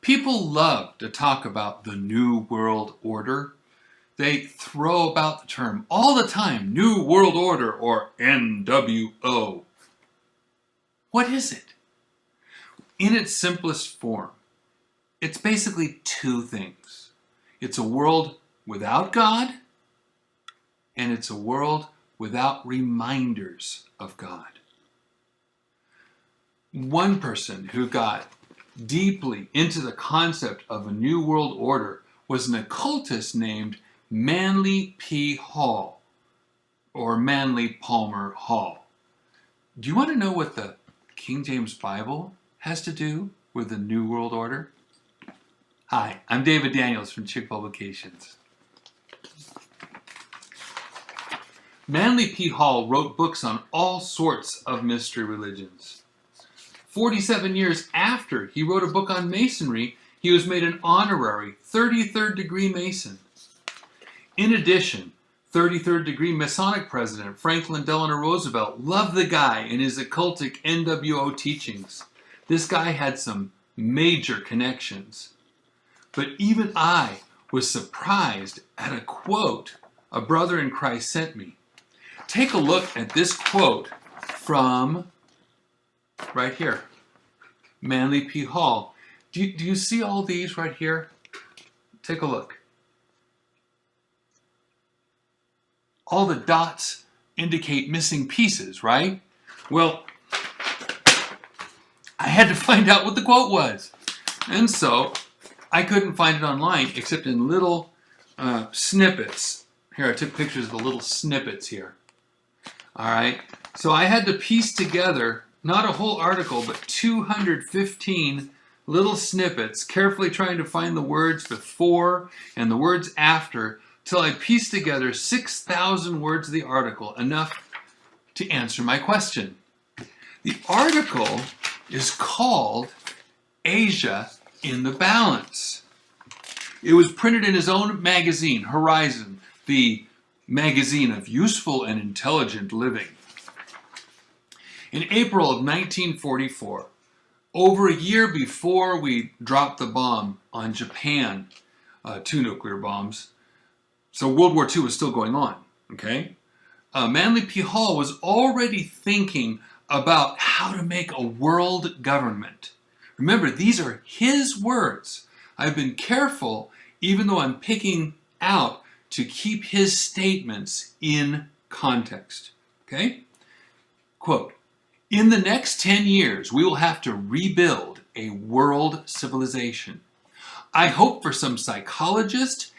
People love to talk about the New World Order. They throw about the term all the time, New World Order or NWO. What is it? In its simplest form, it's basically two things. It's a world without God, and it's a world without reminders of God. One person who got deeply into the concept of a new world order was an occultist named Manly P. Hall, or Manly Palmer Hall. Do you want to know what the King James Bible has to do with the New World Order? Hi, I'm David Daniels from Chick Publications. Manly P. Hall wrote books on all sorts of mystery religions. 47 years after he wrote a book on Masonry, he was made an honorary 33rd degree Mason. In addition, 33rd degree Masonic President Franklin Delano Roosevelt loved the guy and his occultic NWO teachings. This guy had some major connections. But even I was surprised at a quote a brother in Christ sent me. Take a look at this quote from right here, Manly P. Hall. Do you see all these right here? Take a look. All the dots indicate missing pieces, right? Well, I had to find out what the quote was. And so I couldn't find it online except in little snippets. Here, I took pictures of the little snippets here. All right, so I had to piece together, not a whole article, but 215 little snippets, carefully trying to find the words before and the words after, till I pieced together 6,000 words of the article, enough to answer my question. The article is called Asia in the Balance. It was printed in his own magazine, Horizon, the magazine of useful and intelligent living. In April of 1944, over a year before we dropped the bomb on Japan, 2 nuclear bombs, so World War II was still going on, okay? Manly P. Hall was already thinking about how to make a world government. Remember, these are his words. I've been careful, even though I'm picking out, to keep his statements in context, okay? Quote, in the next 10 years, we will have to rebuild a world civilization. I hope for some psychologists,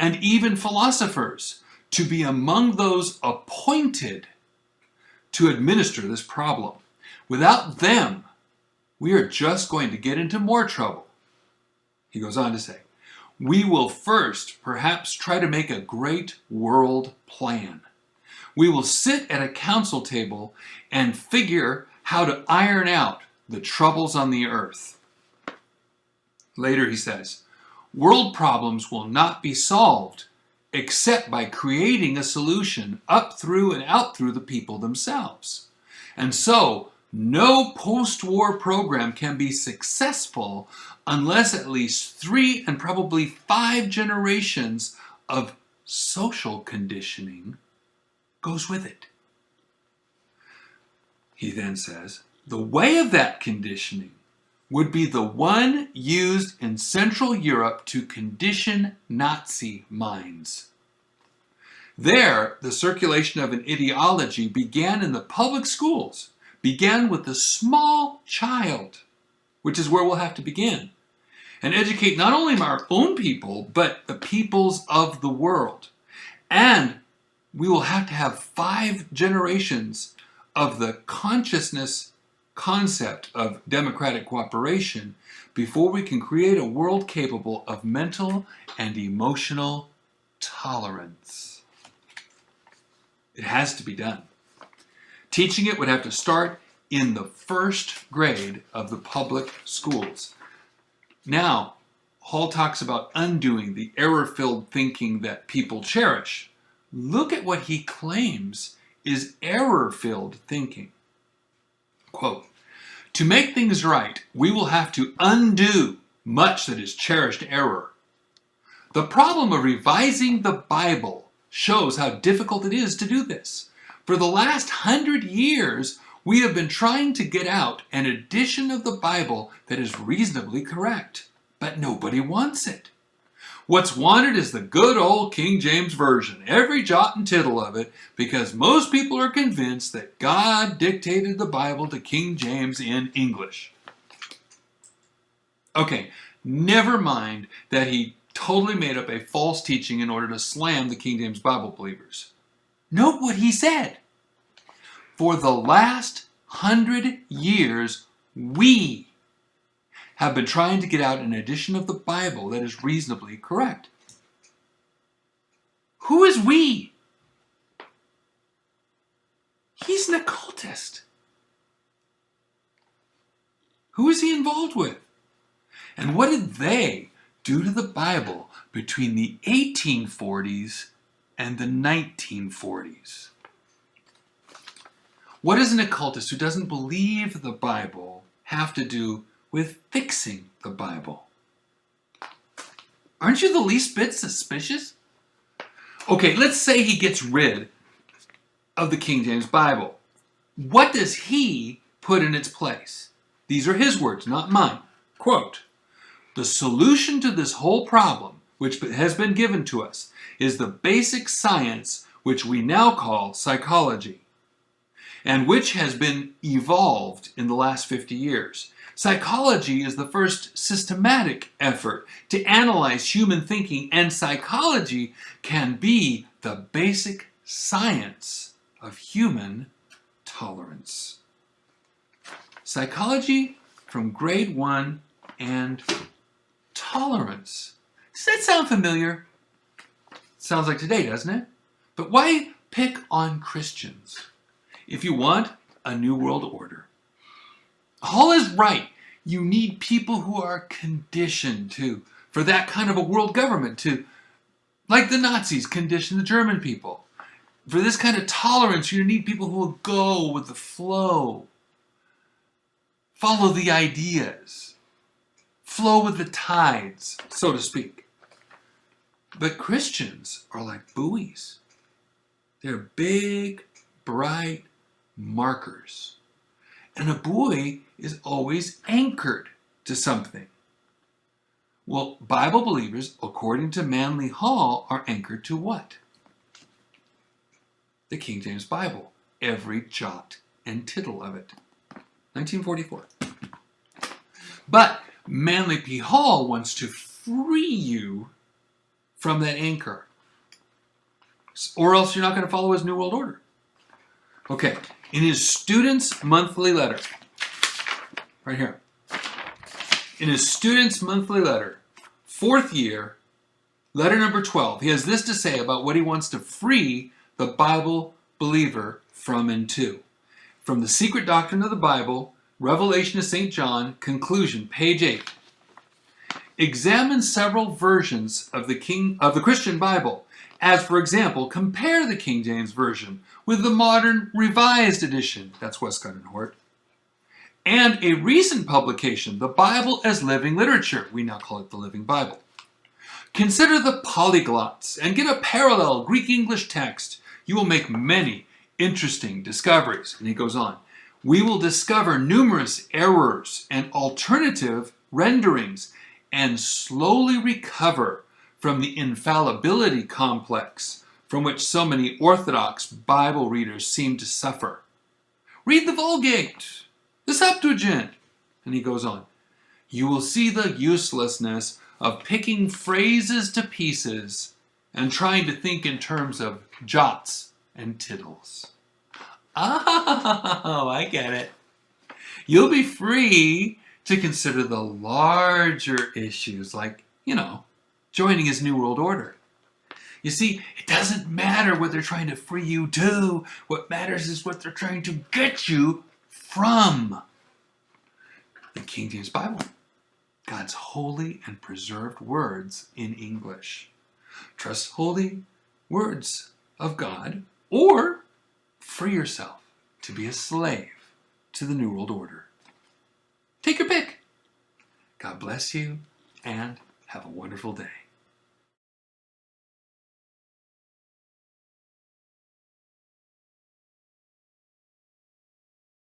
and even philosophers to be among those appointed to administer this problem. Without them, we are just going to get into more trouble. He goes on to say, we will first perhaps try to make a great world plan. We will sit at a council table and figure how to iron out the troubles on the earth. Later he says, world problems will not be solved except by creating a solution up through and out through the people themselves. And so, no post-war program can be successful unless at least 3 and probably 5 generations of social conditioning goes with it. He then says, the way of that conditioning would be the one used in Central Europe to condition Nazi minds. There, the circulation of an ideology began in the public schools, began with the small child, which is where we'll have to begin, and educate not only our own people, but the peoples of the world. And we will have to have 5 generations of the consciousness concept of democratic cooperation before we can create a world capable of mental and emotional tolerance. It has to be done. Teaching it would have to start in the 1st grade of the public schools. Now, Hall talks about undoing the error-filled thinking that people cherish. Look at what he claims is error-filled thinking. Quote, To make things right, we will have to undo much that is cherished error. The problem of revising the Bible shows how difficult it is to do this. For the last 100 years, we have been trying to get out an edition of the Bible that is reasonably correct, but nobody wants it. What's wanted is the good old King James Version, every jot and tittle of it, because most people are convinced that God dictated the Bible to King James in English. Okay, never mind that he totally made up a false teaching in order to slam the King James Bible believers. Note what he said. For the last 100 years, we have been trying to get out an edition of the Bible that is reasonably correct. Who is we? He's an occultist. Who is he involved with? And what did they do to the Bible between the 1840s and the 1940s? What does an occultist who doesn't believe the Bible have to do with fixing the Bible? Aren't you the least bit suspicious? Okay, let's say he gets rid of the King James Bible. What does he put in its place? These are his words, not mine. Quote, "The solution to this whole problem, which has been given to us, is the basic science which we now call psychology, and which has been evolved in the last 50 years. Psychology is the first systematic effort to analyze human thinking, and psychology can be the basic science of human tolerance." Psychology from grade 1 and tolerance. Does that sound familiar? Sounds like today, doesn't it? But why pick on Christians? If you want a new world order, Hall is right. You need people who are conditioned for that kind of a world government to, like the Nazis conditioned the German people. For this kind of tolerance, you need people who will go with the flow, follow the ideas, flow with the tides, so to speak. But Christians are like buoys. They're big, bright markers. And a buoy is always anchored to something. Well, Bible believers, according to Manly Hall, are anchored to what? The King James Bible. Every jot and tittle of it. 1944. But Manly P. Hall wants to free you from that anchor, or else you're not going to follow his New World Order. Okay, in his Students' Monthly Letter, right here, in his Students' Monthly Letter, 4th year, letter number 12, he has this to say about what he wants to free the Bible believer from and to. From the Secret Doctrine of the Bible, Revelation of St. John, conclusion, page 8. Examine several versions of the Christian Bible, as, for example, compare the King James Version with the modern Revised Edition, that's Westcott and Hort, and a recent publication, The Bible as Living Literature, we now call it the Living Bible. Consider the polyglots and get a parallel Greek-English text. You will make many interesting discoveries. And he goes on. We will discover numerous errors and alternative renderings and slowly recover from the infallibility complex from which so many Orthodox Bible readers seem to suffer. Read the Vulgate, the Septuagint. And he goes on. You will see the uselessness of picking phrases to pieces and trying to think in terms of jots and tittles. Oh, I get it. You'll be free to consider the larger issues like, joining his New World Order. You see, it doesn't matter what they're trying to free you to. What matters is what they're trying to get you from. The King James Bible, God's holy and preserved words in English. Trust holy words of God, or free yourself to be a slave to the New World Order. Take your pick. God bless you and have a wonderful day.